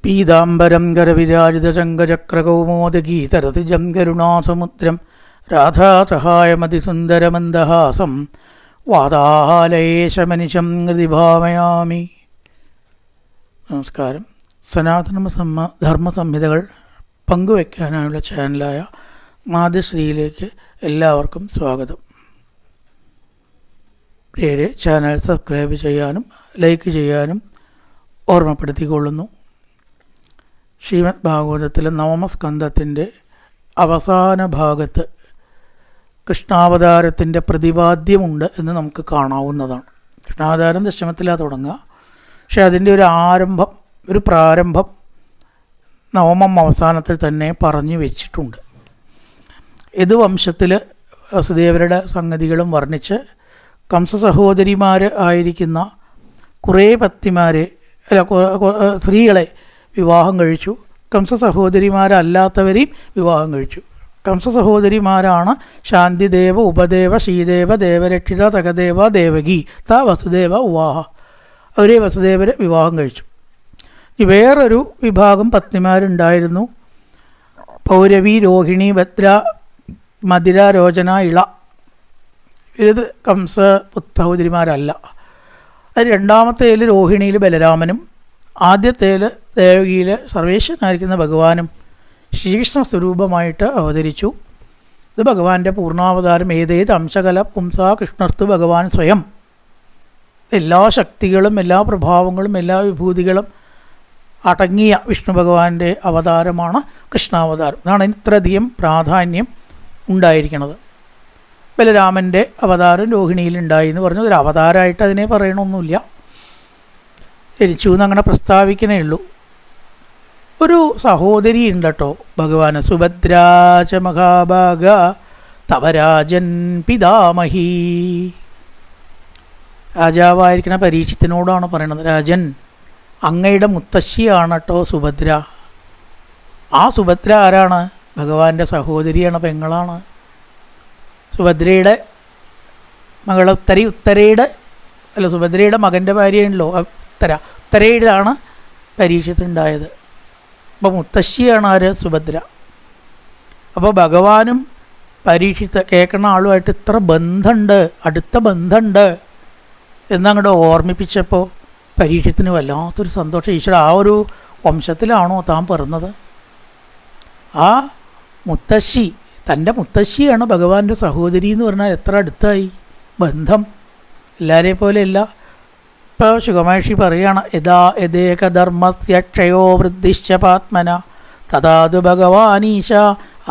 പീതാംബരം കരവിരാജിതശങ്കചക്രകൗമോദഗീതരതിജം കരുണാസമുദ്രം രാധാസഹായമതിസുന്ദരമന്ദഹാസം വാതാലയേശമനിശം ഹൃദിഭാവയാമി. നമസ്കാരം. സനാതന ധർമ്മസംഹിതകൾ പങ്കുവയ്ക്കാനായുള്ള ചാനലായ മാതൃശ്രീയിലേക്ക് എല്ലാവർക്കും സ്വാഗതം. പ്രിയരെ, ചാനൽ സബ്സ്ക്രൈബ് ചെയ്യാനും ലൈക്ക് ചെയ്യാനും ഓർമ്മപ്പെടുത്തിക്കൊള്ളുന്നു. ശ്രീമദ് ഭാഗവതത്തിലെ നവമസ്കന്ധത്തിൻ്റെ അവസാന ഭാഗത്ത് കൃഷ്ണാവതാരത്തിൻ്റെ പ്രതിപാദ്യമുണ്ട് എന്ന് നമുക്ക് കാണാവുന്നതാണ്. കൃഷ്ണാവതാരം ദശമത്തിലാണ് തുടങ്ങുക, പക്ഷെ അതിൻ്റെ ഒരു പ്രാരംഭം നവമം അവസാനത്തിൽ തന്നെ പറഞ്ഞു വെച്ചിട്ടുണ്ട്. യദുവംശത്തിൽ വസുദേവരുടെ സംഗതികളും വർണ്ണിച്ച് കംസ സഹോദരിമാർ ആയിരിക്കുന്ന കുറേ പത്നിമാരെ സ്ത്രീകളെ വിവാഹം കഴിച്ചു. കംസ സഹോദരിമാരല്ലാത്തവരെയും വിവാഹം കഴിച്ചു. കംസ സഹോദരിമാരാണ് ശാന്തിദേവ, ഉപദേവ, ശ്രീദേവ, ദേവരക്ഷിത, സഹദേവ, ദേവകി, ത വസുദേവ ഉവാഹ. അവരെ വസുദേവരെ വിവാഹം കഴിച്ചു. വേറൊരു വിഭാഗം പത്നിമാരുണ്ടായിരുന്നു. പൗരവി, രോഹിണി, ഭദ്ര, മതിര, രോചന, ഇള. ഇത് കംസ സഹോദരിമാരല്ല. അത് രണ്ടാമത്തേൽ രോഹിണിയിൽ ബലരാമനും ആദ്യത്തേൽ ദേവകിയിൽ സർവേശ്വരനായിരിക്കുന്ന ഭഗവാനും ശ്രീകൃഷ്ണ സ്വരൂപമായിട്ട് അവതരിച്ചു. ഇത് ഭഗവാന്റെ പൂർണ്ണാവതാരം. ഏതേത് അംശകല പുംസാ കൃഷ്ണർത്തു ഭഗവാൻ സ്വയം. എല്ലാ ശക്തികളും എല്ലാ പ്രഭാവങ്ങളും എല്ലാ വിഭൂതികളും അടങ്ങിയ വിഷ്ണു ഭഗവാന്റെ അവതാരമാണ് കൃഷ്ണാവതാരം. അതാണ് ഇത്രയധികം പ്രാധാന്യം ഉണ്ടായിരിക്കുന്നത്. ബലരാമൻ്റെ അവതാരം രോഹിണിയിലുണ്ടായി എന്ന് പറഞ്ഞു. ഒരു അവതാരമായിട്ട് അതിനെ പറയണമൊന്നുമില്ല, ജനിച്ചു എന്നങ്ങനെ പ്രസ്താവിക്കണേ ഉള്ളൂ. ഒരു സഹോദരി ഉണ്ട് കേട്ടോ ഭഗവാന്. സുഭദ്രാച മഹാഭാഗ തവരാജൻ പിതാമഹി. രാജാവായിരിക്കുന്ന പരീക്ഷിത്തിനോടാണ് പറയണത്, രാജൻ അങ്ങയുടെ മുത്തശ്ശിയാണ് കേട്ടോ സുഭദ്ര. ആ സുഭദ്ര ആരാണ്? ഭഗവാന്റെ സഹോദരിയാണ്, പെങ്ങളാണ്. സുഭദ്രയുടെ മകൾ സുഭദ്രയുടെ മകൻ്റെ ഭാര്യയാണല്ലോ ഉത്തരയിലാണ് പരീക്ഷത്തുണ്ടായത്. അപ്പോൾ മുത്തശ്ശിയാണ് ആര്? സുഭദ്ര. അപ്പോൾ ഭഗവാനും പരീക്ഷിത്ത് കേൾക്കുന്ന ആളുമായിട്ട് ഇത്ര ബന്ധമുണ്ട്, അടുത്ത ബന്ധമുണ്ട് എന്നങ്ങോട്ട് ഓർമ്മിപ്പിച്ചപ്പോൾ പരീക്ഷത്തിന് വല്ലാത്തൊരു സന്തോഷം. ഈശ്വര, ആ ഒരു വംശത്തിലാണോ താൻ പിറന്നത്? ആ മുത്തശ്ശി, തൻ്റെ മുത്തശ്ശിയാണ് ഭഗവാന്റെ സഹോദരി എന്ന് പറഞ്ഞാൽ എത്ര അടുത്തായി ബന്ധം. എല്ലാവരെയും പോലെയല്ല. ഇപ്പോൾ ശുഗമഹർഷി പറയുകയാണ്, യഥേകധർമ്മസ്യ ക്ഷയോ വൃദ്ധിശ്ച പാത്മന തഥാതു ഭഗവാനീശ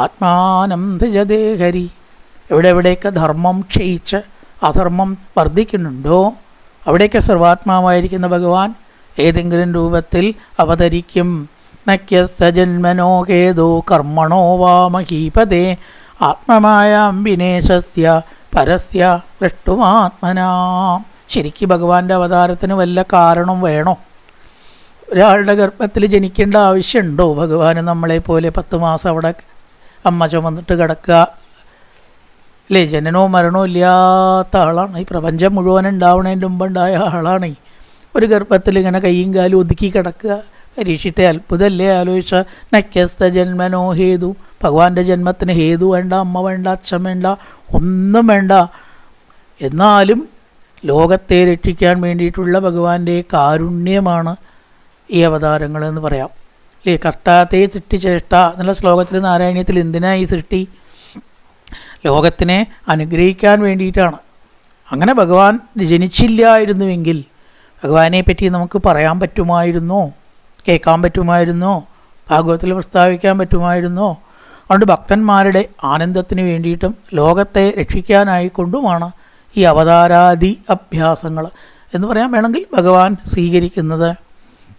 ആത്മാനം ധജതേ ഹരി. എവിടെയൊക്കെ ധർമ്മം ക്ഷയിച്ച് അധർമ്മം വർദ്ധിക്കുന്നുണ്ടോ അവിടേക്ക് സർവാത്മാവായിരിക്കുന്ന ഭഗവാൻ ഏതെങ്കിലും രൂപത്തിൽ അവതരിക്കും. നക്യസ്തജന്മനോ ഹേതോ കർമ്മണോ വാ മഹീപതേ ആത്മമായാം വിനേശസ്യ പരസ്യ ദൃഷ്ടുമാത്മനാ. ശരിക്കും ഭഗവാന്റെ അവതാരത്തിന് വല്ല കാരണം വേണോ? ഒരാളുടെ ഗർഭത്തിൽ ജനിക്കേണ്ട ആവശ്യമുണ്ടോ ഭഗവാന്? നമ്മളെപ്പോലെ 10 മാസം അവിടെ അമ്മ ചുമന്നിട്ട് കിടക്കുക അല്ലേ? ജനനവും മരണവും ഇല്ലാത്ത ആളാണ്. ഈ പ്രപഞ്ചം മുഴുവൻ ഉണ്ടാവണതിൻ്റെ മുമ്പുണ്ടായ ആളാണ്. ഒരു ഗർഭത്തിൽ ഇങ്ങനെ കൈയും കാലും ഒതുക്കി കിടക്കുക. പരീക്ഷിത്തെ അത്ഭുതമല്ലേ ആലോചിച്ച. നക്യസ്ത ജന്മനോ ഹേതു. ഭഗവാന്റെ ജന്മത്തിന് ഹേതു വേണ്ട, അമ്മ വേണ്ട, അച്ഛൻ വേണ്ട, ഒന്നും വേണ്ട. എന്നാലും ലോകത്തെ രക്ഷിക്കാൻ വേണ്ടിയിട്ടുള്ള ഭഗവാന്റെ കാരുണ്യമാണ് ഈ അവതാരങ്ങൾ എന്ന് പറയാം അല്ലേ? കർത്താത്തെ സൃഷ്ടിചേഷ്ട എന്നുള്ള ശ്ലോകത്തിൽ നാരായണീയത്തിൽ എന്തിനാ ഈ സൃഷ്ടി? ലോകത്തിനെ അനുഗ്രഹിക്കാൻ വേണ്ടിയിട്ടാണ്. അങ്ങനെ ഭഗവാൻ ജനിച്ചില്ലായിരുന്നുവെങ്കിൽ ഭഗവാനെ പറ്റി നമുക്ക് പറയാൻ പറ്റുമായിരുന്നോ? കേൾക്കാൻ പറ്റുമായിരുന്നോ? ഭാഗവതത്തിൽ പ്രസ്താവിക്കാൻ പറ്റുമായിരുന്നോ? അതുകൊണ്ട് ഭക്തന്മാരുടെ ആനന്ദത്തിന് വേണ്ടിയിട്ടും ലോകത്തെ രക്ഷിക്കാനായിക്കൊണ്ടുമാണ് ഈ അവതാരാദി അഭ്യാസങ്ങൾ എന്ന് പറയാൻ വേണമെങ്കിൽ ഭഗവാൻ സ്വീകരിക്കുന്നത്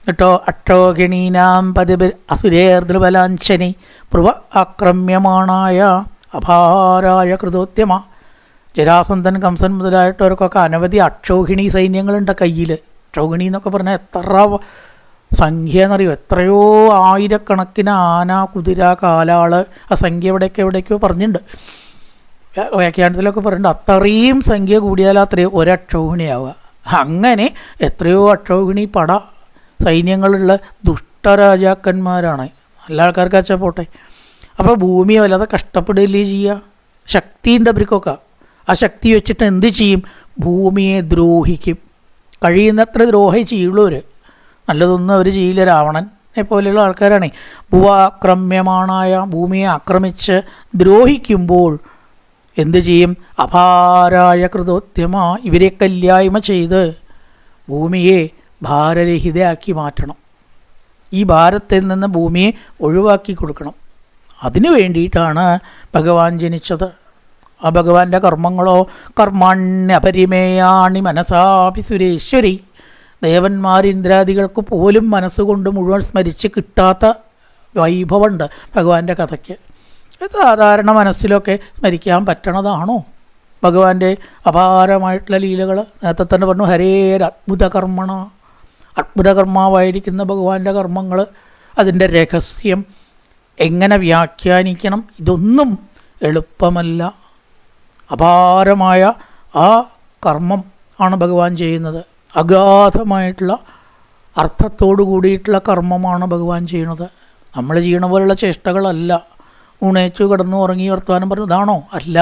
കേട്ടോ. അക്ഷോഹിണീനാം പതിബ് അസുരേർദൃബലാഞ്ചനി പൂർവ ആക്രമ്യമാണായ അപാരായ കൃതോദ്യമ. ജരാസന്ധൻ, കംസൻ മുതലായിട്ടവർക്കൊക്കെ അനവധി അക്ഷോഹിണി സൈന്യങ്ങളുണ്ട് കയ്യിൽ. അക്ഷോഹിണി എന്നൊക്കെ പറഞ്ഞാൽ എത്ര സംഖ്യ എന്നറിയോ? എത്രയോ ആയിരക്കണക്കിന് ആന, കുതിര, കാലാള്. ആ സംഖ്യ എവിടേക്കോ പറഞ്ഞിട്ടുണ്ട്. വ്യാഖ്യാനത്തിലൊക്കെ പറയുന്നുണ്ട് അത്രയും സംഖ്യ കൂടിയാൽ അത്രയും ഒരക്ഷൗഹിണിയാവുക. അങ്ങനെ എത്രയോ അക്ഷൗഹിണി പട സൈന്യങ്ങളുള്ള ദുഷ്ട ദുഷ്ടരാജാക്കന്മാരാണ്. നല്ല ആൾക്കാർക്ക് വെച്ചാൽ പോട്ടെ. അപ്പോൾ ഭൂമിയെ വല്ലാതെ കഷ്ടപ്പെടുകയല്ലേ ചെയ്യുക. ശക്തിയുണ്ട് അവർക്കൊക്കെ. ആ ശക്തി വെച്ചിട്ട് എന്ത് ചെയ്യും? ഭൂമിയെ ദ്രോഹിക്കും. കഴിയുന്നത്ര ദ്രോഹം ചെയ്യുള്ളൂ അവർ. നല്ലതൊന്നും അവർ ചെയ്യില്ല. രാവണനെ പോലെയുള്ള ആൾക്കാരാണ്. ഭൂവാക്രമ്യമാണായ ഭൂമിയെ ആക്രമിച്ച് ദ്രോഹിക്കുമ്പോൾ എന്തു ചെയ്യും? അപാരായ കൃതോദ്യമ, ഇവരെ കല്യായ്മ ചെയ്ത് ഭൂമിയെ ഭാരരഹിതയാക്കി മാറ്റണം. ഈ ഭാരത്തിൽ നിന്ന് ഭൂമിയെ ഒഴിവാക്കി കൊടുക്കണം. അതിനു വേണ്ടിയിട്ടാണ് ഭഗവാൻ ജനിച്ചത്. ആ ഭഗവാന്റെ കർമ്മങ്ങളോ കർമ്മണ്യപരിമേയാണി മനസാപി സുരേശ്വരി. ദേവന്മാർ ഇന്ദ്രാദികൾക്ക് പോലും മനസ്സുകൊണ്ട് മുഴുവൻ സ്മരിച്ച് കിട്ടാത്ത വൈഭവമുണ്ട് ഭഗവാന്റെ കഥയ്ക്ക്. സാധാരണ മനസ്സിലൊക്കെ സ്മരിക്കാൻ പറ്റണതാണോ ഭഗവാന്റെ അപാരമായിട്ടുള്ള ലീലകൾ? നേരത്തെ തന്നെ പറഞ്ഞു, ഹരേർ അത്ഭുതകർമ്മണ. അത്ഭുതകർമാവായിരിക്കുന്ന ഭഗവാന്റെ കർമ്മങ്ങൾ, അതിൻ്റെ രഹസ്യം എങ്ങനെ വ്യാഖ്യാനിക്കണം, ഇതൊന്നും എളുപ്പമല്ല. അപാരമായ ആ കർമ്മം ആണ് ഭഗവാൻ ചെയ്യുന്നത്. അഗാധമായിട്ടുള്ള അർത്ഥത്തോടു കൂടിയിട്ടുള്ള കർമ്മമാണ് ഭഗവാൻ ചെയ്യുന്നത്. നമ്മൾ ചെയ്യണ പോലുള്ള ചേഷ്ടകളല്ല. ഉണേച്ചു കിടന്നു ഉറങ്ങി വർത്തമാനം പറഞ്ഞു ഇതാണോ? അല്ല.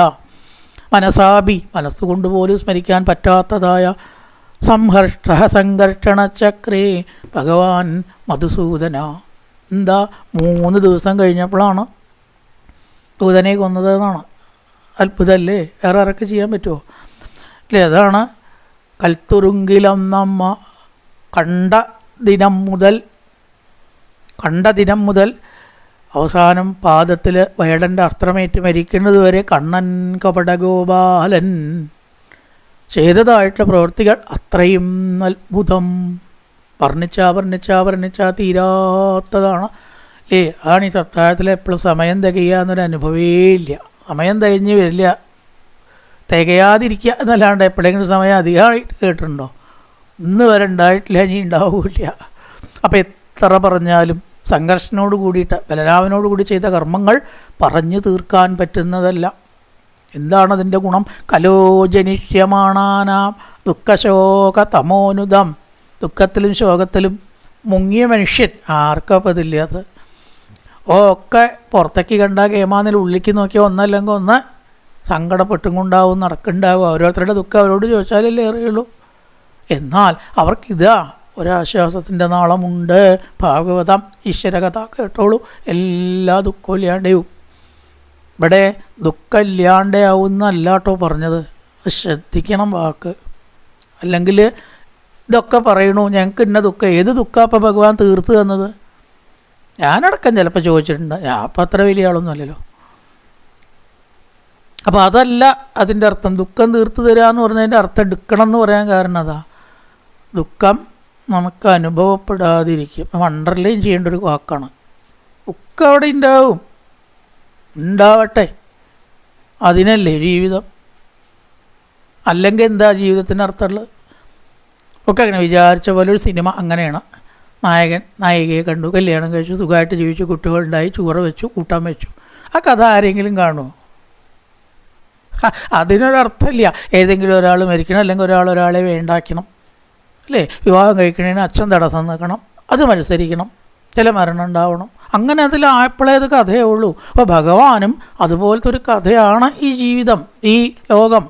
മനസാപി, മനസ്സുകൊണ്ട് പോലും സ്മരിക്കാൻ പറ്റാത്തതായ സംഹർഷ സംഘർഷണ ചക്രേ ഭഗവാൻ മധുസൂദന. എന്താ 3 ദിവസം കഴിഞ്ഞപ്പോഴാണ് സൂതനെ കൊന്നത് എന്നാണ്. അത്ഭുതമല്ലേ? വേറെ ആരൊക്കെ ചെയ്യാൻ പറ്റുമോ അല്ലേ? അതാണ് കൽത്തുറുങ്കിലൊന്നമ്മ കണ്ട ദിനം മുതൽ അവസാനം പാദത്തിൽ വേടൻ്റെ അസ്ത്രമേറ്റ് മരിക്കുന്നത് വരെ കണ്ണൻ കപടഗോപാലൻ ചെയ്തതായിട്ടുള്ള പ്രവൃത്തികൾ അത്രയും അത്ഭുതം. വർണ്ണിച്ചാ തീരാത്തതാണ് അല്ലേ? ആണ് ഈ സപ്താഹത്തിൽ എപ്പോഴും സമയം തികയാന്നൊരു അനുഭവമേ ഇല്ല. സമയം തികഞ്ഞ് വരില്ല, തികയാതിരിക്കുക എന്നല്ലാണ്ട് എപ്പോഴെങ്കിലും സമയം അധികമായിട്ട് കേട്ടിട്ടുണ്ടോ? ഇന്ന് വരെ ഉണ്ടായിട്ടില്ല, ഇനി ഉണ്ടാവില്ല. അപ്പോൾ എത്ര പറഞ്ഞാലും സംഘർഷനോട് കൂടിയിട്ട് ബലരാമനോട് കൂടി ചെയ്ത കർമ്മങ്ങൾ പറഞ്ഞു തീർക്കാൻ പറ്റുന്നതല്ല. എന്താണ് അതിൻ്റെ ഗുണം? കലോജനിഷ്യമാണാനാം ദുഃഖശോക തമോനുദം. ദുഃഖത്തിലും ശോകത്തിലും മുങ്ങിയ മനുഷ്യൻ ആർക്കും അതില്ലാത്ത ഒക്കെ പുറത്തേക്ക് കണ്ട കേമാന്നിൽ ഉള്ളിലേക്ക് നോക്കിയാൽ ഒന്നല്ലെങ്കിൽ ഒന്ന് സങ്കടപ്പെട്ടും കൊണ്ടാവും നടക്കുന്നുണ്ടാവും. ഓരോരുത്തരുടെ ദുഃഖം അവരോട് ചോദിച്ചാലല്ലേ അറിയുള്ളൂ. എന്നാൽ അവർക്കിതാ ഒരാശ്വാസത്തിൻ്റെ നാളമുണ്ട്. ഭാഗവതം ഈശ്വരകഥ കേട്ടോളൂ, എല്ലാ ദുഃഖവും ഇല്ലാണ്ടാവും. ഇവിടെ ദുഃഖമില്ലാണ്ടാവുന്നല്ല കേട്ടോ പറഞ്ഞത്. ശ്രദ്ധിക്കണം വാക്ക്. അല്ലെങ്കിൽ ഇതൊക്കെ പറയണു ഞങ്ങൾക്ക് ഇന്ന ദുഃഖം. ഏത് ദുഃഖം അപ്പം ഭഗവാൻ തീർത്ത് തന്നത്? ഞാനടക്കം ചിലപ്പോൾ ചോദിച്ചിട്ടുണ്ട്. ഞാൻ അപ്പം അത്ര വലിയ ആളൊന്നും അല്ലല്ലോ. അപ്പോൾ അതല്ല അതിൻ്റെ അർത്ഥം. ദുഃഖം തീർത്ത് തരിക എന്ന് പറഞ്ഞതിൻ്റെ അർത്ഥം എടുക്കണം എന്ന് പറയാൻ കാരണം അതാ. ദുഃഖം നമുക്ക് അനുഭവപ്പെടാതിരിക്കും. വണ്ടർലൈൻ ചെയ്യേണ്ട ഒരു വാക്കാണ്. ദുഃഖം അവിടെ ഉണ്ടാവട്ടെ, അതിനല്ലേ ജീവിതം. അല്ലെങ്കിൽ എന്താ ജീവിതത്തിന് അർത്ഥമുള്ളത്? ഒക്കെ അങ്ങനെ വിചാരിച്ച പോലെ ഒരു സിനിമ അങ്ങനെയാണ്. നായകൻ നായികയെ കണ്ടു, കല്യാണം കഴിച്ചു, സുഖമായിട്ട് ജീവിച്ചു, കുട്ടികളുണ്ടായി, ചോറ് വെച്ചു, കൂട്ടാൻ വെച്ചു. ആ കഥ ആരെങ്കിലും കാണുമോ? അതിനൊരർത്ഥമില്ല. ഏതെങ്കിലും ഒരാൾ മരിക്കണം, അല്ലെങ്കിൽ ഒരാളെ വേണ്ടാക്കണം അല്ലേ? വിവാഹം കഴിക്കണതിന് അച്ഛൻ തടസ്സം നിൽക്കണം, അത് മത്സരിക്കണം, ചില മരണം ഉണ്ടാവണം. അങ്ങനെ അതിലായപ്പോഴേ അത് കഥയേ ഉള്ളൂ. അപ്പോൾ ഭഗവാനും അതുപോലത്തെ ഒരു കഥയാണ് ഈ ജീവിതം, ഈ ലോകം.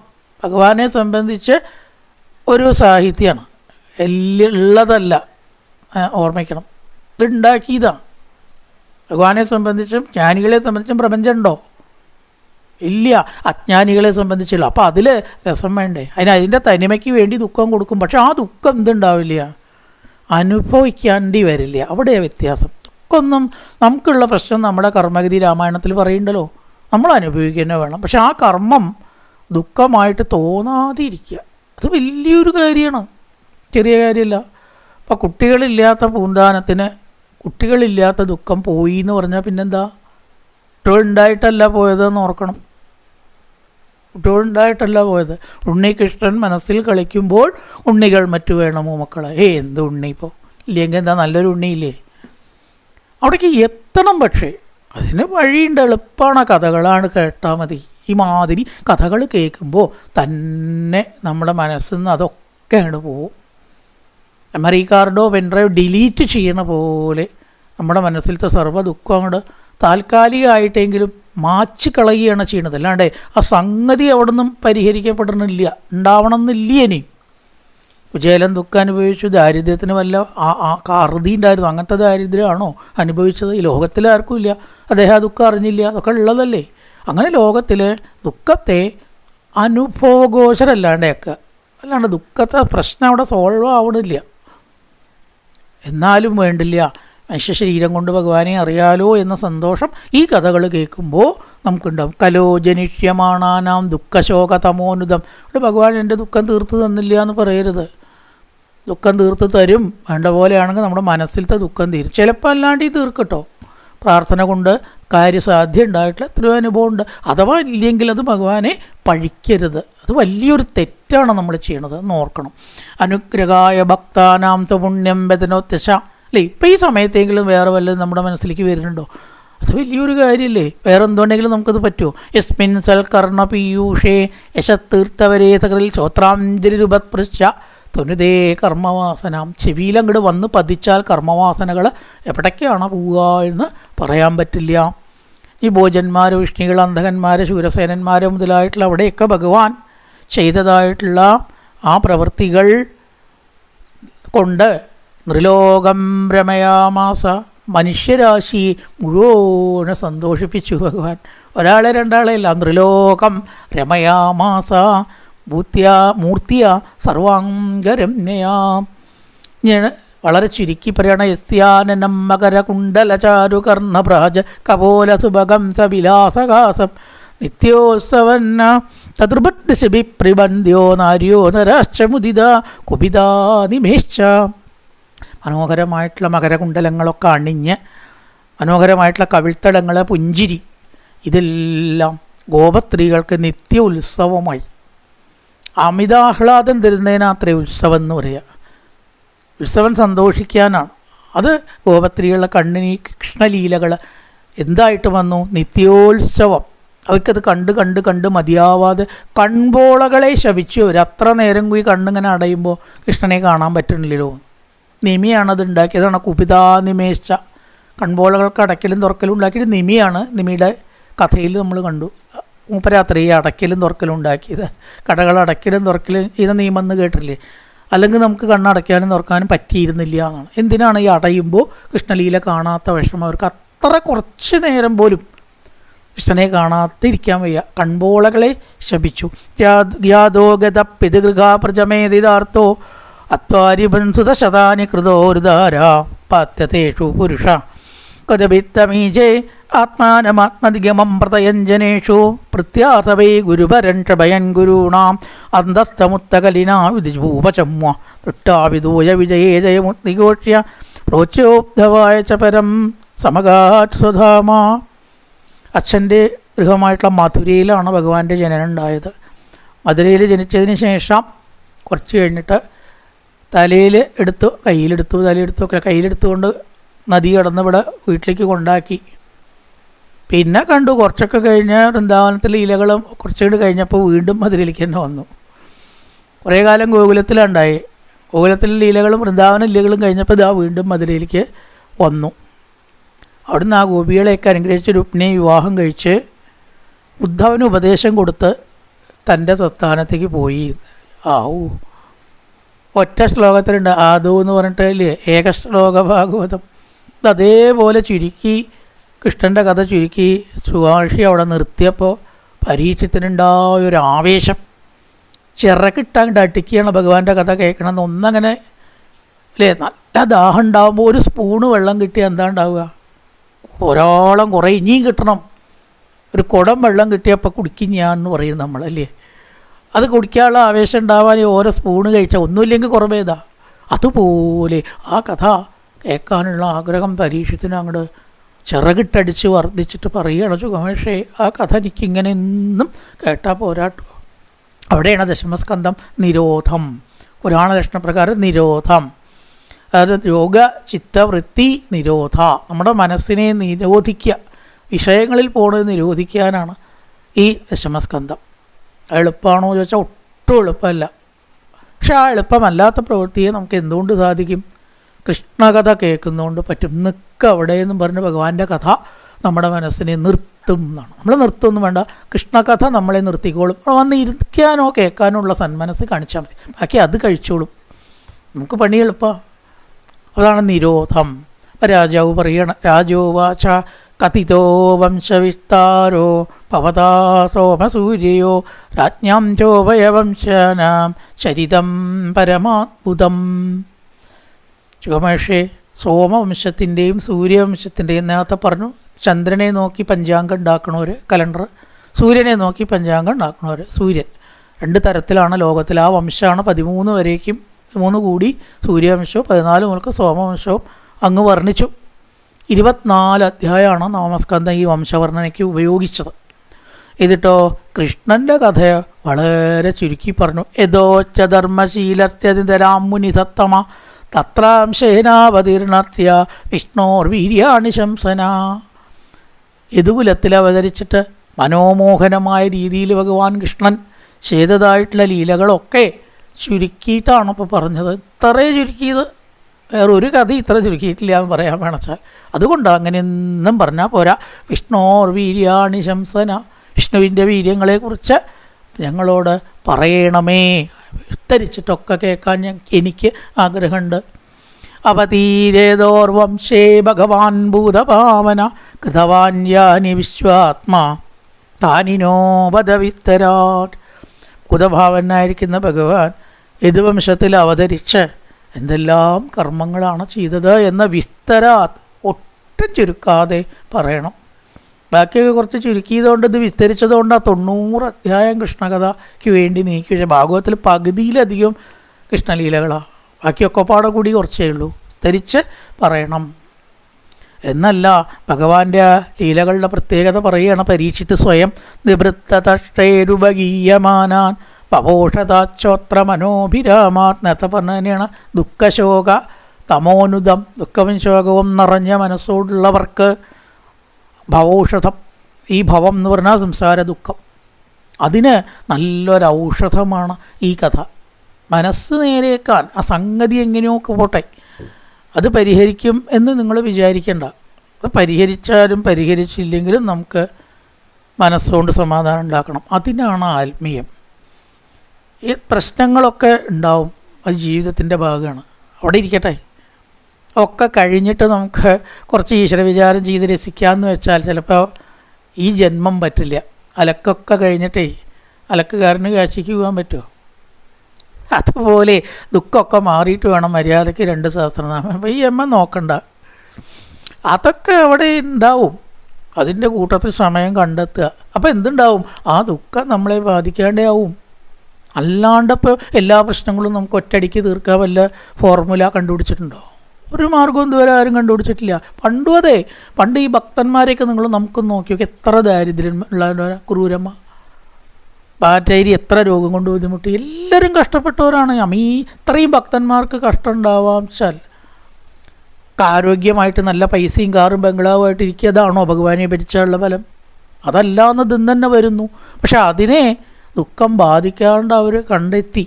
ഭഗവാനെ സംബന്ധിച്ച് ഒരു സാഹിത്യമാണ്, ഉള്ളതല്ല. ഓർമ്മിക്കണം, ഇതുണ്ടാക്കിയതാണ്. ഭഗവാനെ സംബന്ധിച്ചും ജ്ഞാനികളെ സംബന്ധിച്ചും പ്രപഞ്ചമുണ്ടോ? ഇല്ല. അജ്ഞാനികളെ സംബന്ധിച്ചില്ല. അപ്പോൾ അതിൽ രസം വേണ്ടേ? അതിൻ്റെ തനിമയ്ക്ക് വേണ്ടി ദുഃഖം കൊടുക്കും. പക്ഷെ ആ ദുഃഖം എന്തുണ്ടാവില്ല, അനുഭവിക്കേണ്ടി വരില്ല. അവിടെയാണ് വ്യത്യാസം. ദുഃഖമൊന്നും നമുക്കുള്ള പ്രശ്നം നമ്മുടെ കർമ്മഗതി രാമായണത്തിൽ പറയുന്നുണ്ടല്ലോ, നമ്മൾ അനുഭവിക്കുക തന്നെ വേണം. പക്ഷെ ആ കർമ്മം ദുഃഖമായിട്ട് തോന്നാതിരിക്കുക, അത് വലിയൊരു കാര്യമാണ്, ചെറിയ കാര്യമല്ല. അപ്പോൾ കുട്ടികളില്ലാത്ത പൂന്താനത്തിന് കുട്ടികളില്ലാത്ത ദുഃഖം പോയി എന്ന് പറഞ്ഞാൽ പിന്നെന്താ? കുട്ടികളുണ്ടായിട്ടല്ല പോയതെന്ന് ഓർക്കണം. കുട്ടികളുണ്ടായിട്ടല്ല പോയത്. ഉണ്ണികൃഷ്ണൻ മനസ്സിൽ കളിക്കുമ്പോൾ ഉണ്ണികൾ മറ്റു വേണമോ മക്കളെ? എന്ത് ഉണ്ണി ഇപ്പോൾ ഇല്ലെങ്കിൽ എന്താ, നല്ലൊരു ഉണ്ണിയില്ലേ? അവിടേക്ക് എത്തണം. പക്ഷേ അതിന് വഴിയുണ്ട്, എളുപ്പമാണ്. കഥകളാണ്, കേട്ടാൽ മതി. ഈ മാതിരി കഥകൾ കേൾക്കുമ്പോൾ തന്നെ നമ്മുടെ മനസ്സിൽ നിന്ന് അതൊക്കെ അങ്ങോട്ട് പോവും. മെമ്മറി കാർഡോ പെൻഡ്രൈവ് ഡിലീറ്റ് ചെയ്യണ പോലെ നമ്മുടെ മനസ്സിലത്തെ സർവ്വ ദുഃഖം അങ്ങോട്ട് താൽക്കാലികമായിട്ടെങ്കിലും മാച്ച് കളയുകയാണ് ചെയ്യണത്. അല്ലാണ്ട് ആ സംഗതി അവിടെ നിന്നും പരിഹരിക്കപ്പെടണില്ല, ഉണ്ടാവണമെന്നില്ല. ഇനി കുചേലൻ ദുഃഖം അനുഭവിച്ചു, ദാരിദ്ര്യത്തിന് വല്ല അറുതി ഉണ്ടായിരുന്നു. അങ്ങനത്തെ ദാരിദ്ര്യമാണോ അനുഭവിച്ചത്? ഈ ലോകത്തിൽ ആർക്കും ഇല്ല. അദ്ദേഹം ആ ദുഃഖം അറിഞ്ഞില്ല, അതൊക്കെ ഉള്ളതല്ലേ. അങ്ങനെ ലോകത്തിലെ ദുഃഖത്തെ അനുഭവഘോഷരല്ലാണ്ടേക്കുക, അല്ലാണ്ട് ദുഃഖത്തെ പ്രശ്നം അവിടെ സോൾവ് ആവണില്ല. എന്നാലും വേണ്ടില്ല, മനുഷ്യ ശരീരം കൊണ്ട് ഭഗവാനെ അറിയാലോ എന്ന സന്തോഷം ഈ കഥകൾ കേൾക്കുമ്പോൾ നമുക്കുണ്ടാവും. കലോ ജനിഷ്യമാണാനാം ദുഃഖശോക തമോനുദം. ഇവിടെ ഭഗവാൻ എൻ്റെ ദുഃഖം തീർത്ത് തന്നില്ല എന്ന് പറയരുത്. ദുഃഖം തീർത്ത് തരും. വേണ്ട പോലെയാണെങ്കിൽ നമ്മുടെ മനസ്സിലത്തെ ദുഃഖം തീരും. ചിലപ്പോൾ അല്ലാണ്ട് ഈ തീർക്കട്ടോ. പ്രാർത്ഥന കൊണ്ട് കാര്യസാധ്യം ഉണ്ടായിട്ടുള്ള എത്രയോ അനുഭവമുണ്ട്. അഥവാ ഇല്ലെങ്കിൽ അത് ഭഗവാനെ പഴിക്കരുത്. അത് വലിയൊരു തെറ്റാണ് നമ്മൾ ചെയ്യണത് എന്ന് ഓർക്കണം. അനുഗ്രഹായ ഭക്താനാം പുണ്യം ബദനോത്യശ. അല്ലേ, ഇപ്പം ഈ സമയത്തെങ്കിലും വേറെ വല്ലതും നമ്മുടെ മനസ്സിലേക്ക് വരുന്നുണ്ടോ? അത് വലിയൊരു കാര്യമല്ലേ. വേറെ എന്തുകൊണ്ടെങ്കിലും നമുക്കത് പറ്റുമോ? യസ്മിൻ സൽക്കർണ പീയൂഷേ യശത്തീർത്ഥവരേ സകലിൽ ശ്രോത്രാഞ്ജലി രൂപത്പൃശ്ച തൊനുതേ കർമ്മവാസനാം. ചെവിയിലങ്ങോട്ട് വന്ന് പതിച്ചാൽ കർമ്മവാസനകൾ എവിടേക്കാണ് പോവുക എന്ന് പറയാൻ പറ്റില്ല. ഈ ഭോജന്മാർ, വിഷ്ണികൾ, അന്ധകന്മാർ, ശൂരസേനന്മാർ മുതലായിട്ടുള്ള അവിടെയൊക്കെ ഭഗവാൻ ചെയ്തതായിട്ടുള്ള ആ പ്രവൃത്തികൾ കൊണ്ട് നൃലോകം രമയാമാസ. മനുഷ്യരാശി മുഴുവനെ സന്തോഷിപ്പിച്ചു ഭഗവാൻ. ഒരാളെ രണ്ടാളെ അല്ല, നൃലോകം രമയാമാസ മൂർത്തിയ സർവാംഗരമ്യയാം. ഞാൻ വളരെ ചുരുക്കി പറയണ യസ്യാനനം മകരകുണ്ടലചാരു കർണഭ്രാജ കപോല സുഭഗം സവിലാസകാസം നിത്യോത്സവന്ന തദൃഭദ്ശിബിപ്രിബന്ധ്യോ നാര്യോ നരാശ്ചമുദിത കുപിതാനിമേശ്ച. മനോഹരമായിട്ടുള്ള മകരകുണ്ടലങ്ങളൊക്കെ അണിഞ്ഞ് മനോഹരമായിട്ടുള്ള കവിൾത്തടങ്ങൾ, പുഞ്ചിരി, ഇതെല്ലാം ഗോപസ്ത്രീകൾക്ക് നിത്യ ഉത്സവമായി. അമിതാഹ്ലാദം തരുന്നതിനത്രേ ഉത്സവം എന്ന് പറയുക. ഉത്സവം സന്തോഷിക്കാനാണ്. അത് ഗോപസ്ത്രീകളുടെ കണ്ണിന് കൃഷ്ണലീലകൾ എന്തായിട്ട് വന്നു? നിത്യോത്സവം. അവർക്കത് കണ്ട് കണ്ട് കണ്ട് മതിയാവാതെ കൺപോളകളെ ശപിച്ചു. അവർ അത്ര നേരം കൂടി കണ്ണിങ്ങനെ അടയുമ്പോൾ കൃഷ്ണനെ കാണാൻ പറ്റണില്ലല്ലോ. നിമിയാണത് ഉണ്ടാക്കിയതാണ്. കുപിതാനിമേശ്ച. കൺപോളകൾക്ക് അടയ്ക്കലും തുറക്കലും ഉണ്ടാക്കിയിട്ട് നിമിയാണ്. നിമിയുടെ കഥയിൽ നമ്മൾ കണ്ടു. മൂപ്പരാത്രി ഈ അടയ്ക്കലും തുറക്കലും ഉണ്ടാക്കിയത്. കടകൾ അടയ്ക്കലും തുറക്കലും ഇത് നിയമെന്ന് കേട്ടില്ലേ? അല്ലെങ്കിൽ നമുക്ക് കണ്ണടയ്ക്കാനും തുറക്കാനും പറ്റിയിരുന്നില്ല എന്നാണ്. എന്തിനാണ് ഈ അടയുമ്പോൾ കൃഷ്ണലീല കാണാത്ത വിഷമം? അവർക്ക് അത്ര കുറച്ച് നേരം പോലും കൃഷ്ണനെ കാണാതിരിക്കാൻ വയ്യ. കൺപോളകളെ ശപിച്ചു. യാദോഗത പിതൃഗാ പ്രജമേതിദാർത്ഥോ അത്വാരിബന്ധുതശതാനി കൃതോരുദാര പാത്യതേഷു പുരുഷ കഥഭിത്തമീജേ ആത്മാനമാത്മദിഗമം പ്രതയഞ്ജനേഷു പ്രത്യാസവൈ ഗുരുപരൻ ക്ഷഭയൻ ഗുരുണാം അന്തസ്ഥമുത്തകലിനാ വിധിഭൂപചമ്വ തൃട്ടാവിദൂയ വിജയേ ജയമുദ്നിഘോഷ്യ പ്രോച്യോബ്ധവായ ച പരം സമഗാത് സ്വധാമ. അച്ഛൻ്റെ ഗൃഹമായിട്ടുള്ള മധുരയിലാണ് ഭഗവാന്റെ ജനനം ഉണ്ടായത്. മധുരയിൽ ജനിച്ചതിന് ശേഷം കുറച്ച് കഴിഞ്ഞിട്ട് തലയിൽ എടുത്തു, കയ്യിലെടുത്തു, കയ്യിലെടുത്തുകൊണ്ട് നദി കടന്ന് ഇവിടെ വീട്ടിലേക്ക് കൊണ്ടാക്കി. പിന്നെ കണ്ടു കുറച്ചൊക്കെ കഴിഞ്ഞ് വൃന്ദാവനത്തിലെ ഇലകളും കുറച്ചുകൂടി കഴിഞ്ഞപ്പോൾ വീണ്ടും മധുരയിലേക്ക് തന്നെ വന്നു. കുറേ കാലം ഗോകുലത്തിലുണ്ടായി. ഗോകുലത്തിലെ ലീലകളും വൃന്ദാവന ലീലകളും കഴിഞ്ഞപ്പോൾ ഇതാ വീണ്ടും മധുരയിലേക്ക് വന്നു. അവിടുന്ന് ആ ഗോപികളെയൊക്കെ അനുഗ്രഹിച്ച് രുക്മിണിയെ വിവാഹം കഴിച്ച് ഉദ്ധവന് ഉപദേശം കൊടുത്ത് തൻ്റെ സ്വസ്ഥാനത്തേക്ക് പോയി. ഒറ്റ ശ്ലോകത്തിലുണ്ട് ആദോ എന്ന് പറഞ്ഞിട്ട് ഇല്ലേ, ഏക ശ്ലോക ഭാഗവതം. അതേപോലെ ചുരുക്കി കൃഷ്ണൻ്റെ കഥ ചുരുക്കി സുഭാഷി അവിടെ നിർത്തിയപ്പോൾ പരീക്ഷത്തിനുണ്ടായൊരു ആവേശം. ചിറകിട്ടാണ്ട് അടിക്കുകയാണ് ഭഗവാന്റെ കഥ കേൾക്കണമെന്ന്. ഒന്നങ്ങനെ അല്ലേ, നല്ല ദാഹം ഉണ്ടാകുമ്പോൾ ഒരു സ്പൂണ് വെള്ളം കിട്ടിയാൽ എന്താ ഉണ്ടാവുക? ഒരാളം കുറേ ഇനിയും കിട്ടണം. ഒരു കുടം വെള്ളം കിട്ടിയപ്പോൾ കുടിക്കും ഞാൻ എന്ന് പറയും നമ്മളല്ലേ. അത് കുടിക്കാനുള്ള ആവേശം ഉണ്ടാവാൻ ഓരോ സ്പൂണ് കഴിച്ചാൽ ഒന്നുമില്ലെങ്കിൽ കുറവേതാ. അതുപോലെ ആ കഥ കേൾക്കാനുള്ള ആഗ്രഹം പരീക്ഷത്തിന് അങ്ങോട്ട് ചിറകിട്ടടിച്ച് വർദ്ധിച്ചിട്ട് പറയുകയാണ് സുഖമേഷേ ആ കഥ എനിക്കിങ്ങനെ എന്നും കേട്ടാൽ പോരാട്ടോ. അവിടെയാണ് ദശമസ്കന്ധം നിരോധം. പുരാണ ലക്ഷണപ്രകാരം നിരോധം, അതായത് യോഗ ചിത്തവൃത്തി നിരോധ. നമ്മുടെ മനസ്സിനെ നിരോധിക്കുക, വിഷയങ്ങളിൽ പോകുന്നത് നിരോധിക്കാനാണ് ഈ ദശമസ്കന്ധം. എളുപ്പമാണോ ചോദിച്ചാൽ ഒട്ടും എളുപ്പമല്ല. പക്ഷെ ആ എളുപ്പമല്ലാത്ത പ്രവൃത്തിയെ നമുക്ക് എന്തുകൊണ്ട് സാധിക്കും? കൃഷ്ണകഥ കേൾക്കുന്നതുകൊണ്ട് പറ്റും. നിൽക്കുക അവിടെ എന്നും പറഞ്ഞ് ഭഗവാന്റെ കഥ നമ്മുടെ മനസ്സിനെ നിർത്തും എന്നാണ്. നമ്മൾ നിർത്തുമൊന്നും വേണ്ട, കൃഷ്ണകഥ നമ്മളെ നിർത്തിക്കോളും. വന്ന് ഇരിക്കാനോ കേൾക്കാനോ ഉള്ള സന്മനസ് കാണിച്ചാൽ മതി, ബാക്കി അത് കഴിച്ചോളും. നമുക്ക് പണി എളുപ്പമാണ്. അതാണ് നിരോധം. രാജാവ് പറയണം, രാജോവാച കഥിതോ വംശവിസ്താരോ ഭവതാ സോമസൂര്യോ രാജ്ഞാം ചോഭയവംശാനാം ചരിതം പരമാത്ഭുതം. ചുമേഷേ, സോമവംശത്തിൻ്റെയും സൂര്യവംശത്തിൻ്റെയും നേരത്തെ പറഞ്ഞു. ചന്ദ്രനെ നോക്കി പഞ്ചാംഗം ഉണ്ടാക്കണവർ കലണ്ടർ, സൂര്യനെ നോക്കി പഞ്ചാംഗം ഉണ്ടാക്കണവർ സൂര്യൻ. 2 തരത്തിലാണ് ലോകത്തിൽ. ആ വംശമാണ് 13 വരേക്കും, 13 കൂടി സൂര്യവംശവും 14 മുതൽക്ക് സോമവംശവും അങ്ങ് വർണ്ണിച്ചു. 24 അധ്യായമാണ് നവമസ്കന്ധം ഈ വംശവർണ്ണനയ്ക്ക് ഉപയോഗിച്ചത്. എന്നിട്ടോ കൃഷ്ണൻ്റെ കഥ വളരെ ചുരുക്കി പറഞ്ഞു. യഥോച്ച ധർമ്മശീലത്യതിതരാം മുനിസത്തമ തത്രാംശേനാവതീർണത്യ വിഷ്ണോർ വീര്യാണി ശംസന. യദുകുലത്തിൽ അവതരിച്ചിട്ട് മനോമോഹനമായ രീതിയിൽ ഭഗവാൻ കൃഷ്ണൻ ചെയ്തതായിട്ടുള്ള ലീലകളൊക്കെ ചുരുക്കിയിട്ടാണ് ഇപ്പോൾ പറഞ്ഞത്. ഇത്രയേ ചുരുക്കിയത്, വേറൊരു കഥ ഇത്ര ചുരുക്കിയിട്ടില്ല എന്ന് പറയാൻ വേണച്ചാൽ. അതുകൊണ്ട് അങ്ങനെയൊന്നും പറഞ്ഞാൽ പോരാ. വിഷ്ണോർ വീര്യാണി ശംസന, വിഷ്ണുവിൻ്റെ വീര്യങ്ങളെക്കുറിച്ച് ഞങ്ങളോട് പറയണമേ, വിസ്തരിച്ചിട്ടൊക്കെ കേൾക്കാൻ എനിക്ക് ആഗ്രഹമുണ്ട്. അവതീരേതോർവംശേ ഭഗവാൻ ഭൂതഭാവന കൃതവാൻ യാനി വിശ്വാത്മാ താനിനോ വധവിത്തരാട്. ഭൂതഭാവനായിരിക്കുന്ന ഭഗവാൻ യദുവംശത്തിൽ അവതരിച്ച് എന്തെല്ലാം കർമ്മങ്ങളാണ് ചെയ്തത് എന്ന വിസ്തരാത് ഒട്ടും ചുരുക്കാതെ പറയണം. ബാക്കിയൊക്കെ കുറച്ച് ചുരുക്കിയതുകൊണ്ട് ഇത് വിസ്തരിച്ചതുകൊണ്ട് 90 അധ്യായം കൃഷ്ണകഥയ്ക്ക് വേണ്ടി നീക്കി വെച്ച ഭാഗവത്തിൽ പകുതിയിലധികം കൃഷ്ണലീലകളാണ്. ബാക്കിയൊക്കെ പാടെ കൂടി കുറച്ചേ ഉള്ളൂ, വിസ്തരിച്ച് പറയണം എന്നല്ല. ഭഗവാന്റെ ലീലകളുടെ പ്രത്യേകത പറയുകയാണ്. പരീക്ഷിത്ത് സ്വയം നിവൃത്തതഷ്ടേരുപഗീയമാനാൻ പപോഷതാച്ചോത്ര മനോഭിരാമാത്. നേരത്തെ പറഞ്ഞ തന്നെയാണ് ദുഃഖശോക തമോനുദം, ദുഃഖവും ശോകവും നിറഞ്ഞ മനസ്സോടുള്ളവർക്ക് ഭവൗഷധം. ഈ ഭവം എന്ന് പറഞ്ഞാൽ സംസാര ദുഃഖം, അതിന് നല്ലൊരൗഷധമാണ് ഈ കഥ. മനസ്സ് നേരേക്കാൻ ആ സംഗതി എങ്ങനെയൊക്കെ പോട്ടെ, അത് പരിഹരിക്കും എന്ന് നിങ്ങൾ വിചാരിക്കേണ്ട. അത് പരിഹരിച്ചാലും പരിഹരിച്ചില്ലെങ്കിലും നമുക്ക് മനസ്സുകൊണ്ട് സമാധാനം ഉണ്ടാക്കണം. അതിനാണ് ആത്മീയം. ഈ പ്രശ്നങ്ങളൊക്കെ ഉണ്ടാവും, അത് ജീവിതത്തിൻ്റെ ഭാഗമാണ്. അവിടെ ഇരിക്കട്ടെ, ഒക്കെ കഴിഞ്ഞിട്ട് നമുക്ക് കുറച്ച് ഈശ്വര വിചാരം ചെയ്ത് രസിക്കാമെന്ന് വെച്ചാൽ ചിലപ്പോൾ ഈ ജന്മം പറ്റില്ല. അലക്കൊക്കെ കഴിഞ്ഞിട്ടേ അലക്കുകാരന് കാശിക്ക് പോകാൻ പറ്റുമോ? അതുപോലെ ദുഃഖമൊക്കെ മാറിയിട്ട് വേണം മര്യാദയ്ക്ക് 2 സഹസ്രനാമം. അപ്പോൾ ഈ അമ്മ നോക്കണ്ട, അതൊക്കെ അവിടെ ഉണ്ടാവും. അതിൻ്റെ കൂട്ടത്തിൽ സമയം കണ്ടെത്തുക. അപ്പോൾ എന്തുണ്ടാവും? ആ ദുഃഖം നമ്മളെ ബാധിക്കാണ്ടേ ആവും. അല്ലാണ്ടപ്പോൾ എല്ലാ പ്രശ്നങ്ങളും നമുക്ക് ഒറ്റയടിക്ക് തീർക്കാൻ വല്ല ഫോർമുല കണ്ടുപിടിച്ചിട്ടുണ്ടോ? ഒരു മാർഗവും ഇതുവരെ ആരും കണ്ടുപിടിച്ചിട്ടില്ല. പണ്ടും അതെ, പണ്ട് ഈ ഭക്തന്മാരെയൊക്കെ നിങ്ങൾ നമുക്കൊന്ന് നോക്കി നോക്കി, എത്ര ദാരിദ്ര്യം ഉള്ള ക്രൂരമ്മ പാറ്റേരി എത്ര രോഗം കൊണ്ട് ബുദ്ധിമുട്ടി. എല്ലാവരും കഷ്ടപ്പെട്ടവരാണ്. ഇത്രയും ഭക്തന്മാർക്ക് കഷ്ടം ഉണ്ടാവാം വെച്ചാൽ ആരോഗ്യമായിട്ട് നല്ല പൈസയും കാറും ബംഗ്ലാവുമായിട്ട് ഇരിക്കുന്നതാണോ ഭഗവാനെ ഭരിച്ചാലുള്ള ഫലം? അതല്ല എന്ന് ഇതും തന്നെ വരുന്നു. പക്ഷെ അതിനെ ദുഃഖം ബാധിക്കാണ്ട് അവർ കണ്ടെത്തി.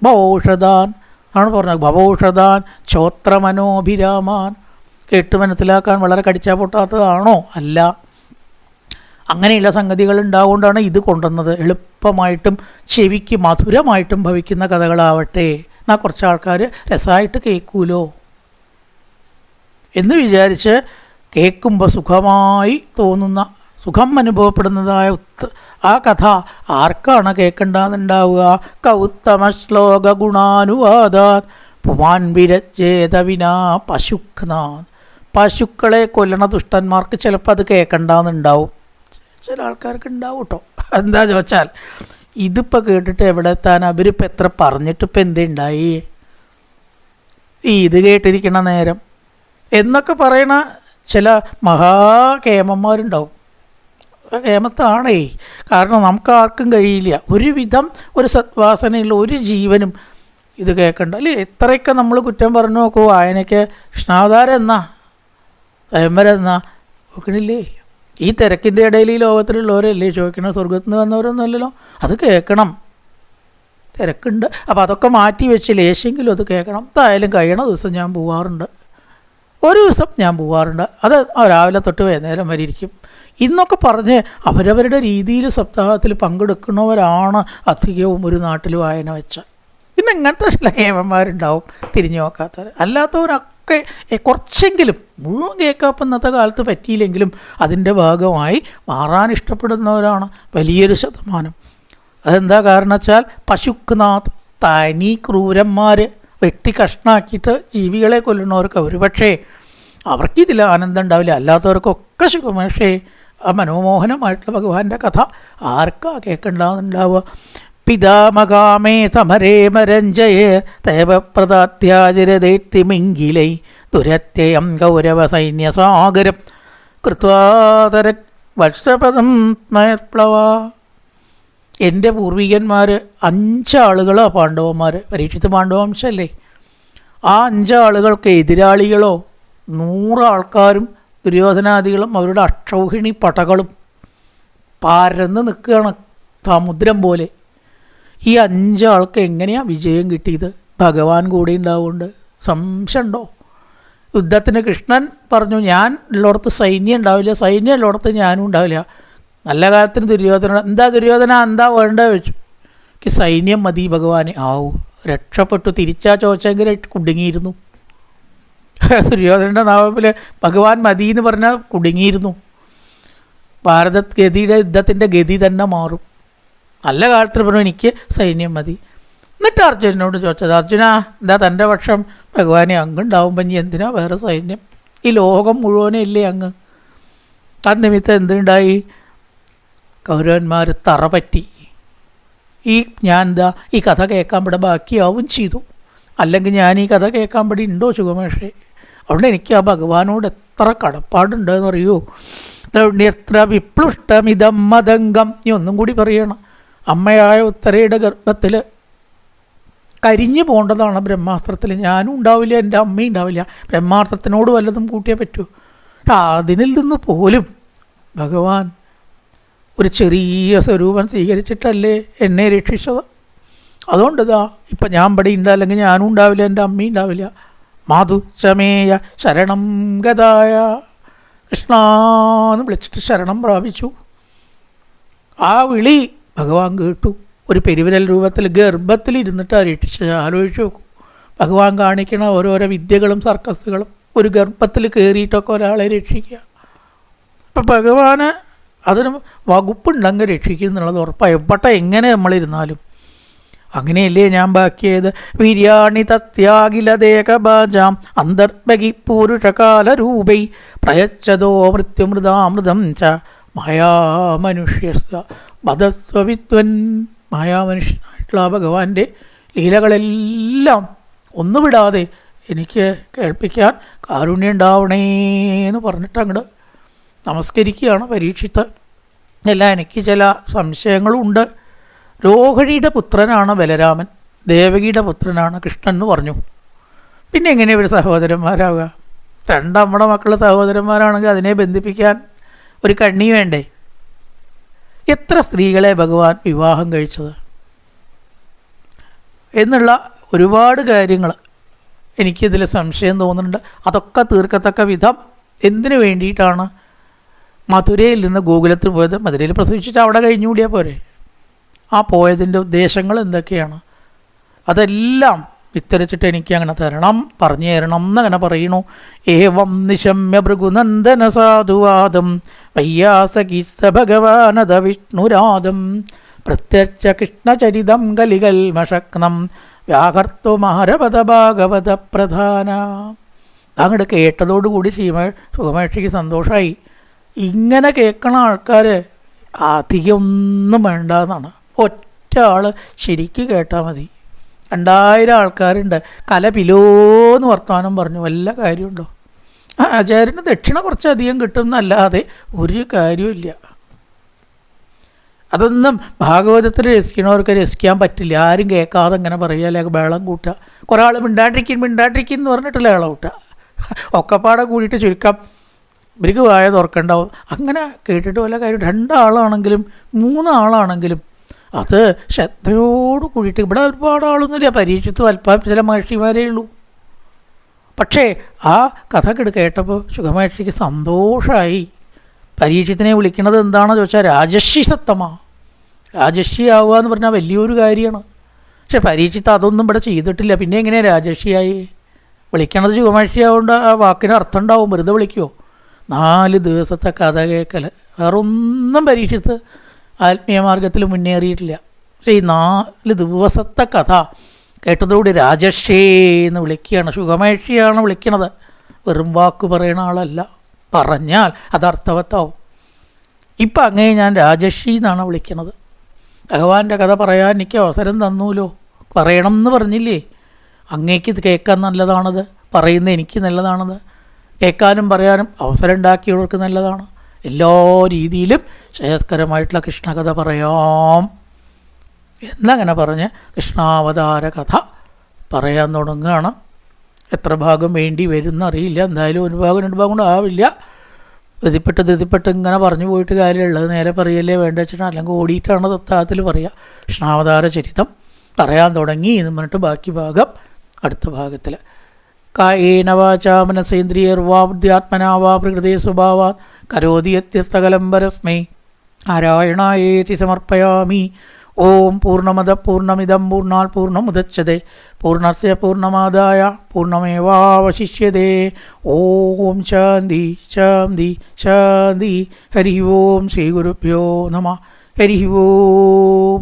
ഭവൗഷധാൻ ആണ് പറഞ്ഞത്. ഭവൗഷധാൻ ചോത്രമനോഭിരാമാൻ. കേട്ട് മനസ്സിലാക്കാൻ വളരെ കടിച്ചാൽ പൊട്ടാത്തതാണോ? അല്ല. അങ്ങനെയുള്ള സംഗതികൾ ഉണ്ടാവുകൊണ്ടാണ് ഇത് കൊണ്ടുവന്നത്. എളുപ്പമായിട്ടും ചെവിക്ക് മധുരമായിട്ടും ഭവിക്കുന്ന കഥകളാവട്ടെ, എന്നാൽ കുറച്ച് ആൾക്കാർ രസമായിട്ട് കേൾക്കൂലോ എന്ന് വിചാരിച്ച് കേൾക്കുമ്പോൾ സുഖമായി തോന്നുന്ന, സുഖം അനുഭവപ്പെടുന്നതായ ആ കഥ ആർക്കാണ് കേൾക്കേണ്ടതെന്നുണ്ടാവുക? കൗത്തമ ശ്ലോക ഗുണാനുവാദാൻ പുമാൻ വിരജേതവിനാ പശുഖ്നാൻ. പശുക്കളെ കൊല്ലണ ദുഷ്ടന്മാർക്ക് ചിലപ്പോൾ അത് കേൾക്കണ്ടെന്നുണ്ടാവും. ചില ആൾക്കാർക്ക് ഉണ്ടാവും കേട്ടോ. എന്താ ചോദിച്ചാൽ ഇതിപ്പോൾ കേട്ടിട്ട് എവിടെ എത്താൻ? അവരിപ്പോൾ എത്ര പറഞ്ഞിട്ടിപ്പോൾ എന്തുണ്ടായി? ഇത് കേട്ടിരിക്കണ നേരം എന്നൊക്കെ പറയണ ചില മഹാകേമന്മാരുണ്ടാവും. കേമത്താണേ. കാരണം നമുക്ക് ആർക്കും കഴിയില്ല. ഒരുവിധം ഒരു സത്വാസനയുള്ള ഒരു ജീവനും ഇത് കേൾക്കണ്ട അല്ലേ? എത്രയൊക്കെ നമ്മൾ കുറ്റം പറഞ്ഞു നോക്കൂ. വായനയ്ക്ക് കൃഷ്ണാവതാരം എന്നാ, സ്വയംവരം എന്നാ നോക്കണില്ലേ? ഈ തിരക്കിൻ്റെ ഇടയിൽ ഈ ലോകത്തിലുള്ളവരല്ലേ ചോദിക്കണം? സ്വർഗത്തിൽ നിന്ന് വന്നവരൊന്നും അല്ലല്ലോ. അത് കേൾക്കണം. തിരക്കുണ്ട്. അപ്പോൾ അതൊക്കെ മാറ്റി വെച്ച് ലേശെങ്കിലും അത് കേൾക്കണം. എന്തായാലും കഴിയണ ദിവസം ഞാൻ പോവാറുണ്ട്. ഒരു ദിവസം ഞാൻ പോവാറുണ്ട്. അത് രാവിലെ തൊട്ട് വൈകുന്നേരം വരെ ഇരിക്കും. ഇന്നൊക്കെ പറഞ്ഞ് അവരവരുടെ രീതിയിൽ സപ്താഹത്തിൽ പങ്കെടുക്കുന്നവരാണ് അധികവും ഒരു നാട്ടിൽ വായന വെച്ച. പിന്നെ ഇങ്ങനത്തെ ചില കേമന്മാരുണ്ടാവും തിരിഞ്ഞു നോക്കാത്തവർ. അല്ലാത്തവരൊക്കെ കുറച്ചെങ്കിലും, മുഴുവൻ കേൾക്കാപ്പം ഇന്നത്തെ കാലത്ത് പറ്റിയില്ലെങ്കിലും അതിൻ്റെ ഭാഗമായി മാറാൻ ഇഷ്ടപ്പെടുന്നവരാണ് വലിയൊരു ശതമാനം. അതെന്താ കാരണം വെച്ചാൽ പശുക്നാഥ് തനി ക്രൂരന്മാർ വെട്ടി കഷ്ണാക്കിയിട്ട് ജീവികളെ കൊല്ലുന്നവർക്ക് ഒരുപക്ഷേ അവർക്കിതിൽ ആനന്ദം ഉണ്ടാവില്ല. അല്ലാത്തവർക്കൊക്കെ സുഖമേഷേ ആ മനോമോഹനമായിട്ടുള്ള ഭഗവാന്റെ കഥ ആർക്കാ കേൾക്കണ്ടാവുന്നുണ്ടാവുക. പിതാമകാമേ സമരേ മരഞ്ജയേ തേവപ്രതാത്യാചിരദേത്തിമിംഗിലൈ ദുരത്യയം കൗരവ സൈന്യസാഗരം കൃത്വാതരൻ വത്സപദം നയർപ്ലവ. എൻ്റെ പൂർവികന്മാർ 5 ആളുകളാണ് പാണ്ഡവന്മാർ. പരീക്ഷിത്ത് പാണ്ഡവംശമല്ലേ. ആ 5 ആളുകൾക്ക് എതിരാളികളോ 100 ആൾക്കാരും ദുര്യോധനാദികളും അവരുടെ അക്ഷൗഹിണി പടകളും പരന്ന് നിൽക്കുകയാണ് സമുദ്രം പോലെ. ഈ 5 ആൾക്ക് എങ്ങനെയാണ് വിജയം കിട്ടിയത്? ഭഗവാൻ കൂടെ ഉണ്ടാവുകൊണ്ട് സംശയമുണ്ടോ? യുദ്ധത്തിന് കൃഷ്ണൻ പറഞ്ഞു, ഞാൻ ഉള്ളിടത്ത് സൈന്യം ഉണ്ടാവില്ല, സൈന്യം ഉള്ളിടത്ത് ഞാനും ഉണ്ടാവില്ല. നല്ല കാലത്തിന് ദുര്യോധന എന്താ വേണ്ടത് വെച്ചു. എനിക്ക് സൈന്യം മതി ഭഗവാനെ. രക്ഷപ്പെട്ടു. തിരിച്ചാ ചോദിച്ചെങ്കിൽ കുടുങ്ങിയിരുന്നു. ദുര്യോധനൻ്റെ നാവിൽ ഭഗവാൻ മതി എന്ന് പറഞ്ഞാൽ കുടുങ്ങിയിരുന്നു. ഭാരതഗതിയുടെ യുദ്ധത്തിൻ്റെ ഗതി തന്നെ മാറും. നല്ല കാലത്തിന് പറഞ്ഞു എനിക്ക് സൈന്യം മതി. എന്നിട്ട് അർജുനനോട് ചോദിച്ചത്, അർജുന എന്താ തൻ്റെ പക്ഷം? ഭഗവാനെ അങ്ങുണ്ടാവുമ്പോൾ ഇനി എന്തിനാ വേറെ സൈന്യം? ഈ ലോകം മുഴുവനും ഇല്ലേ അങ്ങ്? തന്നിമിത്തം എന്തുണ്ടായി? കൗരവന്മാർ തറപറ്റി. ഞാൻ ഈ കഥ കേൾക്കാൻ ഇവിടെ ബാക്കിയാവും ചെയ്തു. അല്ലെങ്കിൽ ഞാൻ ഈ കഥ കേൾക്കാൻ ഇവിടെ ഉണ്ടോ സുഖമേഷേ? അതുകൊണ്ട് എനിക്ക് ആ ഭഗവാനോട് എത്ര കടപ്പാടുണ്ടെന്ന് അറിയോ? എത്ര വിപ്ലുഷ്ടമിതം മതംഗം. നീ ഒന്നും കൂടി പറയണം. അമ്മയായ ഉത്തരയുടെ ഗർഭത്തിൽ കരിഞ്ഞു പോകേണ്ടതാണ് ബ്രഹ്മാസ്ത്രത്തിൽ. ഞാനും ഉണ്ടാവില്ല, എൻ്റെ അമ്മയും ഉണ്ടാവില്ല. ബ്രഹ്മാസ്ത്രത്തിനോട് വല്ലതും കൂട്ടിയേ പറ്റൂ. അതിനിൽ നിന്ന് പോലും ഭഗവാൻ ഒരു ചെറിയ സ്വരൂപം സ്വീകരിച്ചിട്ടല്ലേ എന്നെ രക്ഷിച്ചത്. അതുകൊണ്ട് ഇപ്പം ഞാൻ ഇവിടെ ഉണ്ട്, അല്ലെങ്കിൽ ഞാനും ഉണ്ടാവില്ല, എൻ്റെ അമ്മയും ഉണ്ടാവില്ല. മാധു ചമേയ ശരണം ഗതായ, കൃഷ്ണാന്ന് വിളിച്ചിട്ട് ശരണം പ്രാപിച്ചു. ആ വിളി ഭഗവാൻ കേട്ടു. ഒരു പെരുവിരൽ രൂപത്തിൽ ഗർഭത്തിലിരുന്നിട്ടാണ് രക്ഷിച്ചത്. ആലോചിച്ച് നോക്കൂ. ഭഗവാൻ കാണിക്കണ ഓരോരോ വിദ്യകളും സർക്കസുകളും ഒരു ഗർഭത്തിൽ കയറിയിട്ടൊക്കെ ഒരാളെ രക്ഷിക്കുക. അപ്പം ഭഗവാന് അതിന് വകുപ്പുണ്ടെങ്കിൽ രക്ഷിക്കും എന്നുള്ളത് ഉറപ്പാണ്. എവിടെ എങ്ങനെ നമ്മളിരുന്നാലും അങ്ങനെയല്ലേ ഞാൻ ബാക്കിയത്. വീര്യാണി തത്യാഖിലദേകബാജാം അന്തർബഹി പൂരുഷകാലരൂപൈ പ്രയച്ഛതോ മൃത്യുമൃതാമൃതം ച മായാമനുഷ്യസ്യ വധസ്വവിദ്വൻ. മായാമനുഷ്യനായിട്ടുള്ള ആ ഭഗവാന്റെ ലീലകളെല്ലാം ഒന്നുവിടാതെ എനിക്ക് കേൾപ്പിക്കാൻ കാരുണ്യം ഉണ്ടാവണേന്ന് പറഞ്ഞിട്ട് അങ്ങോട്ട് നമസ്കരിക്കുകയാണ് പരീക്ഷിത്ത്. എനിക്ക് ചില സംശയങ്ങളും ഉണ്ട്. രോഹിണിയുടെ പുത്രനാണ് ബലരാമൻ, ദേവകിയുടെ പുത്രനാണ് കൃഷ്ണൻ എന്ന് പറഞ്ഞു. പിന്നെ എങ്ങനെ ഇവർ സഹോദരന്മാരാവുക? നമ്മുടെ മക്കൾ സഹോദരന്മാരാണെങ്കിൽ അതിനെ ബന്ധിപ്പിക്കാൻ ഒരു കണ്ണി വേണ്ടേ? എത്ര സ്ത്രീകളെ ഭഗവാൻ വിവാഹം കഴിച്ചത് എന്നുള്ള ഒരുപാട് കാര്യങ്ങൾ എനിക്കിതിൽ സംശയം തോന്നുന്നുണ്ട്. അതൊക്കെ തീർക്കത്തക്ക വിധം എന്തിനു വേണ്ടിയിട്ടാണ് മധുരയിൽ നിന്ന് ഗോകുലത്തിൽ പോയത്? മധുരയിൽ പ്രസവിച്ചിട്ട് അവിടെ കഴിഞ്ഞുകൂടിയാൽ പോരെ? ആ പോയതിൻ്റെ ഉദ്ദേശങ്ങൾ എന്തൊക്കെയാണ്? അതെല്ലാം വിത്തരിച്ചിട്ട് എനിക്ക് അങ്ങനെ തരണം, പറഞ്ഞു തരണം എന്നങ്ങനെ പറയണു. ഏവം നിശമ്യ ഭൃഗുനന്ദന സാധുവാദം വയ്യാസകീസ ഭഗവാനത വിഷ്ണുരാദം പ്രത്യക്ഷ കൃഷ്ണചരിതം കലികൽമഷക്നം വ്യാഹർത്തുമാരപദ ഭാഗവത പ്രധാന. അങ്ങോട്ട് കേട്ടതോടുകൂടി സുഖമേഷിക്ക് സന്തോഷമായി. ഇങ്ങനെ കേൾക്കണ ആൾക്കാർ അധികം ഒന്നും വേണ്ട എന്നാണ്. ഒറ്റ ആൾ ശരിക്ക് കേട്ടാൽ മതി. 2000 ആൾക്കാരുണ്ട് കല പിലോന്ന് വർത്തമാനം പറഞ്ഞു, വല്ല കാര്യമുണ്ടോ? ആചാര്യന് ദക്ഷിണ കുറച്ചധികം കിട്ടുന്നല്ലാതെ ഒരു കാര്യമില്ല. അതൊന്നും ഭാഗവതത്തിൽ രസിക്കണവർക്ക് രസിക്കാൻ പറ്റില്ല. ആരും കേൾക്കാതെ ഇങ്ങനെ പറയുക, അല്ലെങ്കിൽ ബേളം കൂട്ടുക. കുറേ ആൾ മിണ്ടാണ്ടിരിക്കും എന്ന് പറഞ്ഞിട്ടില്ല ബേളം കൂട്ടുക. ഒക്കെപ്പാടെ കൂടിയിട്ട് ചുരുക്കം ഇവർക്ക് വായ തുറക്കണ്ടാവും. അങ്ങനെ കേട്ടിട്ട് വല്ല കാര്യം. 2 ആളാണെങ്കിലും 3 ആളാണെങ്കിലും അത് ശ്രദ്ധയോട് കൂടിയിട്ട്, ഇവിടെ ഒരുപാട് ആളൊന്നുമില്ല, പരീക്ഷത്ത് അല്പം ചില മഹർഷിമാരേ ഉള്ളൂ. പക്ഷേ ആ കഥ കേട്ടപ്പോൾ സുഖമഹർഷിക്ക് സന്തോഷമായി. പരീക്ഷത്തിനെ വിളിക്കുന്നത് എന്താണെന്ന് ചോദിച്ചാൽ രാജർഷി സത്തമ. രാജർഷി ആവുക എന്ന് പറഞ്ഞാൽ വലിയൊരു കാര്യമാണ്. പക്ഷെ പരീക്ഷിത്ത് അതൊന്നും ഇവിടെ ചെയ്തിട്ടില്ല. പിന്നെ എങ്ങനെയാണ് രാജർഷിയായി? വിളിക്കണത് സുഖമഹർഷി ആവുകൊണ്ട് ആ വാക്കിന് അർത്ഥം ഉണ്ടാവും. വെറുതെ വിളിക്കുമോ? 4 ദിവസത്തെ കഥ കേൾക്കൽ, വേറൊന്നും പരീക്ഷിത്ത് ആത്മീയ മാർഗത്തിൽ മുന്നേറിയിട്ടില്ല. പക്ഷേ ഈ 4 ദിവസത്തെ കഥ കേട്ടതോടുകൂടി രാജർഷി എന്ന് വിളിക്കുകയാണ്. സുഖമഹർഷിയാണ് വിളിക്കണത്, വെറും വാക്ക് പറയുന്ന ആളല്ല. പറഞ്ഞാൽ അത് അർത്ഥവത്താവും. ഇപ്പം അങ്ങേ ഞാൻ രാജർഷി എന്നാണ് വിളിക്കണത്. ഭഗവാന്റെ കഥ പറയാൻ എനിക്ക് അവസരം തന്നൂലോ, പറയണം എന്ന് പറഞ്ഞില്ലേ? അങ്ങേക്ക് ഇത് കേൾക്കാൻ നല്ലതാണത്, പറയുന്നത് എനിക്ക് നല്ലതാണത്, കേൾക്കാനും പറയാനും അവസരം ഉണ്ടാക്കിയവർക്ക് നല്ലതാണ്. എല്ലാ രീതിയിലും ശ്രേയസ്കരമായിട്ടുള്ള കൃഷ്ണകഥ പറയാം എന്നങ്ങനെ പറഞ്ഞ് കൃഷ്ണാവതാര കഥ പറയാൻ തുടങ്ങുകയാണ്. എത്ര ഭാഗം വേണ്ടി വരുന്നറിയില്ല. എന്തായാലും 1 ഭാഗം 2 ഭാഗം കൊണ്ട് ആവില്ല. ധൃതിപ്പെട്ട് ഇങ്ങനെ പറഞ്ഞു പോയിട്ട് കാര്യമുള്ളത് നേരെ പറയല്ലേ വേണ്ട വെച്ചിട്ട്, അല്ലെങ്കിൽ ഓടിയിട്ടാണ് സപ്താഹത്തിൽ പറയുക. കൃഷ്ണാവതാര ചരിതം പറയാൻ തുടങ്ങി എന്ന് പറഞ്ഞിട്ട് ബാക്കി ഭാഗം അടുത്ത ഭാഗത്തിൽ. കായേന വാചാ മനസേന്ദ്രിയർവാ ബുദ്ധ്യാത്മനാ വാ പ്രകൃതേ സ്വഭാവാൻ കരോതി യത്യസ്തകലം പരസ്മൈ നാരായണായേതി സമർപ്പയാമി. ഓം പൂർണ്ണമദ പൂർണ്ണമിദം പൂർണ്ണാത് പൂർണ്ണമുദച്യതേ പൂർണ്ണസ്യ പൂർണ്ണമാദായ പൂർണ്ണമേവാവശിഷ്യതേ. ഓം ശാന്തി ശാന്തി ശാന്തി. ഹരി ഓം ശ്രീ ഗുരുഭ്യോ നമഃ. ഹരി ഓം.